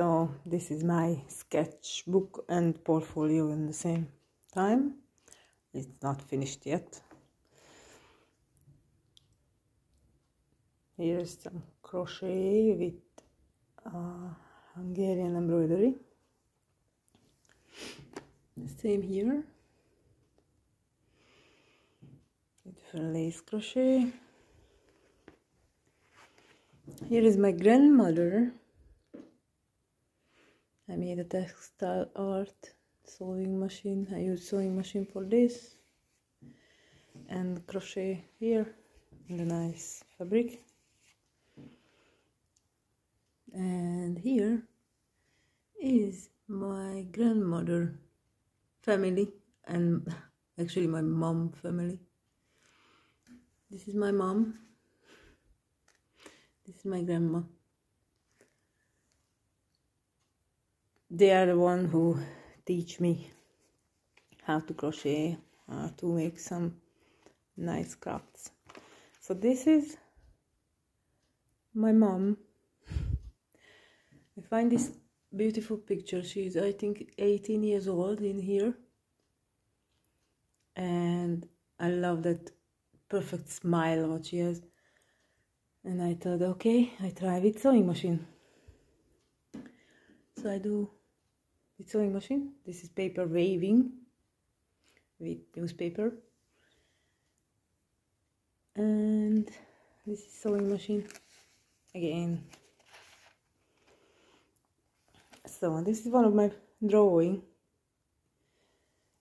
So this is my sketchbook and portfolio in the same time. It's not finished yet. Here's some crochet with Hungarian embroidery. The same here. Beautiful lace crochet. Here is my grandmother. I made a textile art sewing machine. I use sewing machine for this. And crochet here in the nice fabric. And here is my grandmother family and actually my mom family. This is my mom. This is my grandma. They are the one who teach me how to crochet, how to make some nice crafts. So this is my mom. I find this beautiful picture. She's, I think, 18 years old in here. And I love that perfect smile what she has. And I thought, okay, I try with sewing machine. So I do with sewing machine. This is paper waving with newspaper. And this is sewing machine again. So this is one of my drawing.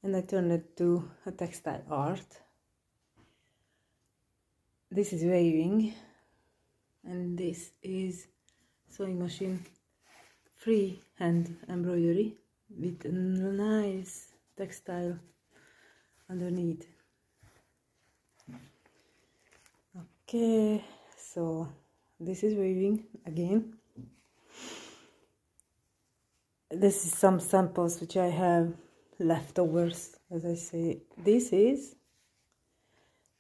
And I turned it to a textile art. This is waving. And this is sewing machine free hand embroidery with a nice textile underneath. Okay, so this is waving again. This is some samples which I have leftovers, as I say. This is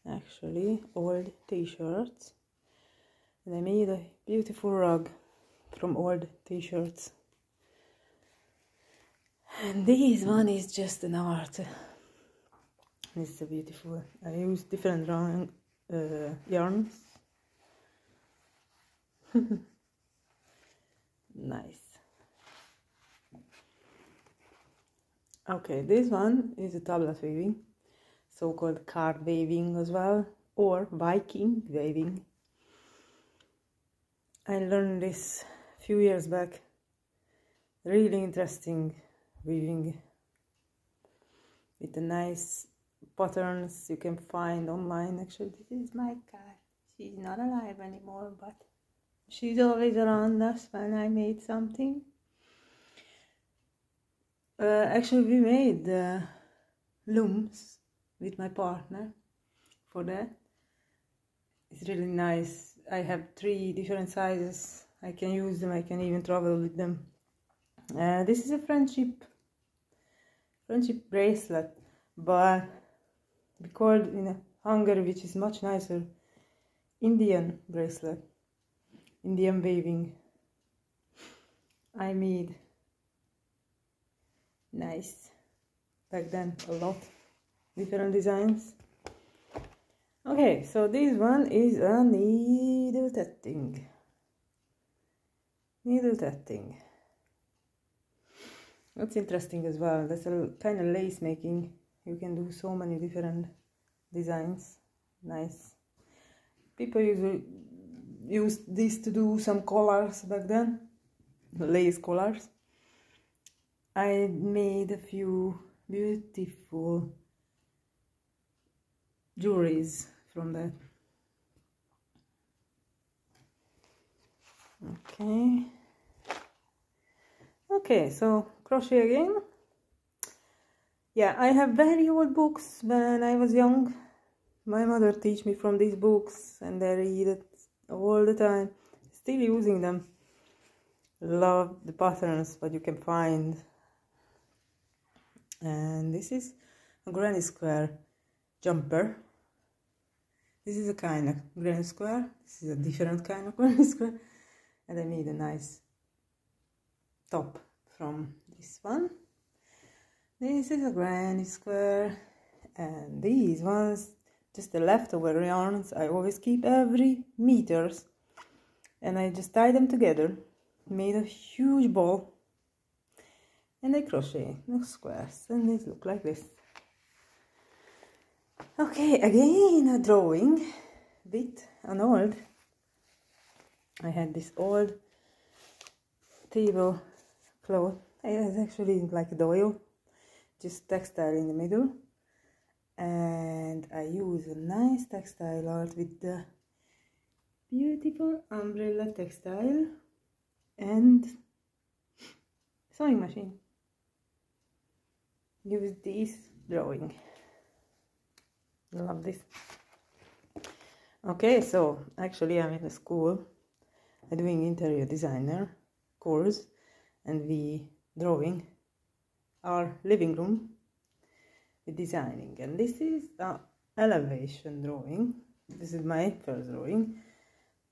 actually old t-shirts. And I made a beautiful rug from old t-shirts. And this one is just an art. This is a beautiful. I use different yarns. Nice. Okay, this one is a tablet weaving, so-called card weaving as well, or Viking weaving. I learned this a few years back. Really interesting weaving with the nice patterns you can find online. Actually, this is my cat. She's not alive anymore, but she's always around us when I made something. Actually, we made looms with my partner for that. It's really nice. I have 3 different sizes. I can use them. I can even travel with them. This is a friendship bracelet, but we call it in Hungary, which is much nicer, Indian bracelet, Indian weaving. I made nice back then, a lot different designs. Okay, so this one is a needle tetting. Needle tetting. That's interesting as well. That's a kind of lace making. You can do so many different designs. Nice. People usually used this to do some collars back then, lace collars. I made a few beautiful jewelries from that. Okay, so crochet again. Yeah, I have very old books. When I was young, my mother taught me from these books and I read it all the time. Still using them. Love the patterns, what you can find. And this is a granny square jumper. This is a kind of granny square. This is a different kind of granny square. And I made a nice top from this one. This is a granny square, and these ones just the leftover yarns. I always keep every meters, and I just tie them together, made a huge ball, and I crochet no squares, and these look like this. Okay, again a drawing with an old, I had this old tablecloth. It's actually like a doyle, just textile in the middle, and I use a nice textile art with the beautiful umbrella textile and sewing machine. Use this drawing. Love this. Okay, so actually I'm in a school. I'm doing interior designer course, and we drawing our living room with designing, and this is an elevation drawing. This is my first drawing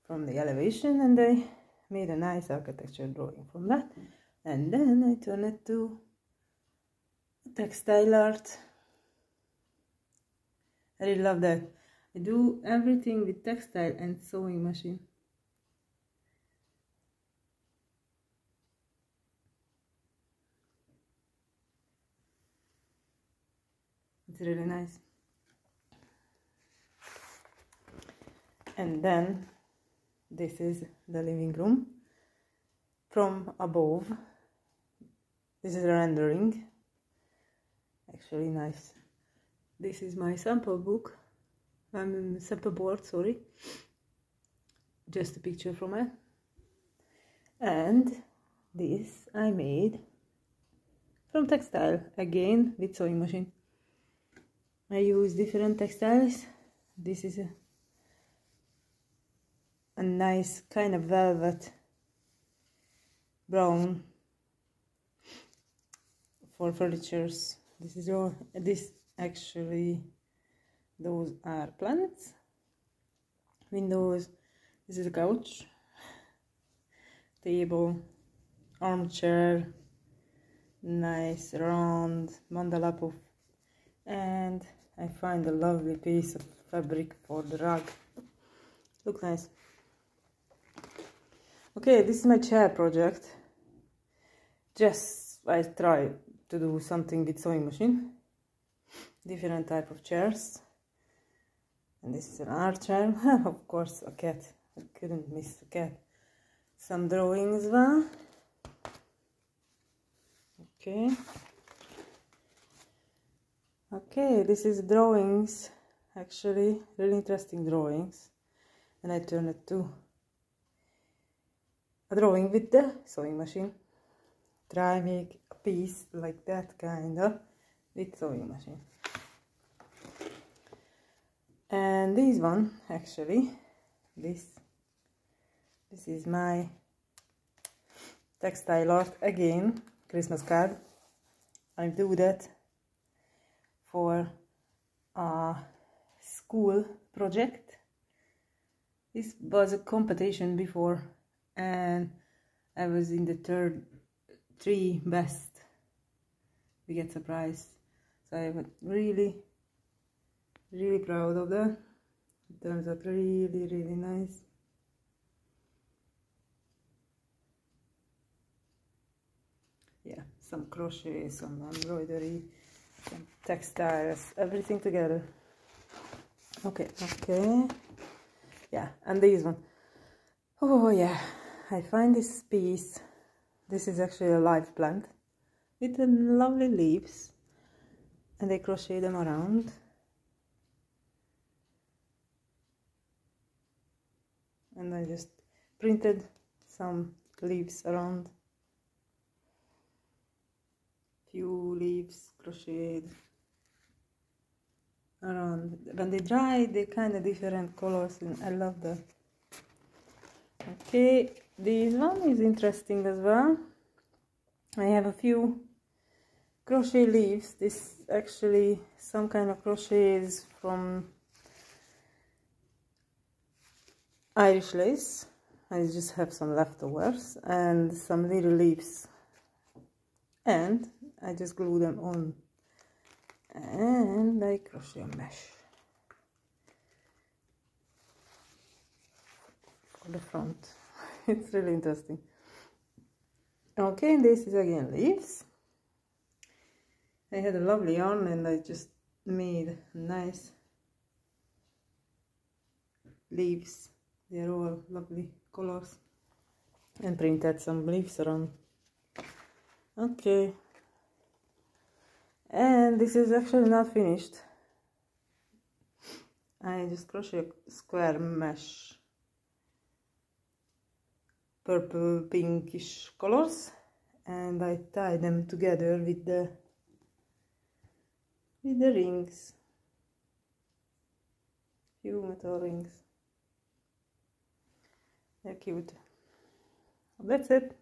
from the elevation, and I made a nice architecture drawing from that, and then I turned it to textile art. I really love that. I do everything with textile and sewing machine. It's really nice. And then this is the living room from above. This is a rendering, actually nice. This is my sample book, sample board, sorry, just a picture from it. And this I made from textile, again with sewing machine. I use different textiles. This is a nice kind of velvet brown for furnitures. This is all. This actually, those are plants. Windows. This is a couch, table, armchair, nice round mandala puff, and I find a lovely piece of fabric for the rug. Look nice. Okay, this is my chair project. Just I try to do something with sewing machine. Different type of chairs. And this is an armchair. Of course, a cat. I couldn't miss a cat. Some drawing as well. Okay. Okay, this is drawings, actually really interesting drawings, and I turn it to a drawing with the sewing machine. Try make a piece like that kinda with sewing machine. And this one, actually, this is my textile art again, Christmas card. I do that for a school project. This was a competition before, and I was in the three best. We get surprised, so I'm really proud of that. It turns out really nice. Yeah, some crochet, some embroidery, some textiles, everything together. Okay, yeah, and this one. Oh yeah, I find this piece. This is actually a live plant with the lovely leaves, and I crochet them around. And I just printed some leaves around. Few leaves crocheted around. When they dry, they kind of different colors, and I love that. Okay, this one is interesting as well. I have a few crochet leaves. This actually some kind of crochets from Irish lace. I just have some leftovers and some little leaves and I just glue them on, and I crochet mesh for the front. It's really interesting. Okay, this is again leaves. I had a lovely yarn and I just made nice leaves. They're all lovely colors, and printed some leaves around. Okay, and this is actually not finished. I just crochet square mesh, purple pinkish colors, and I tie them together with the rings, few metal rings. They're cute. That's it.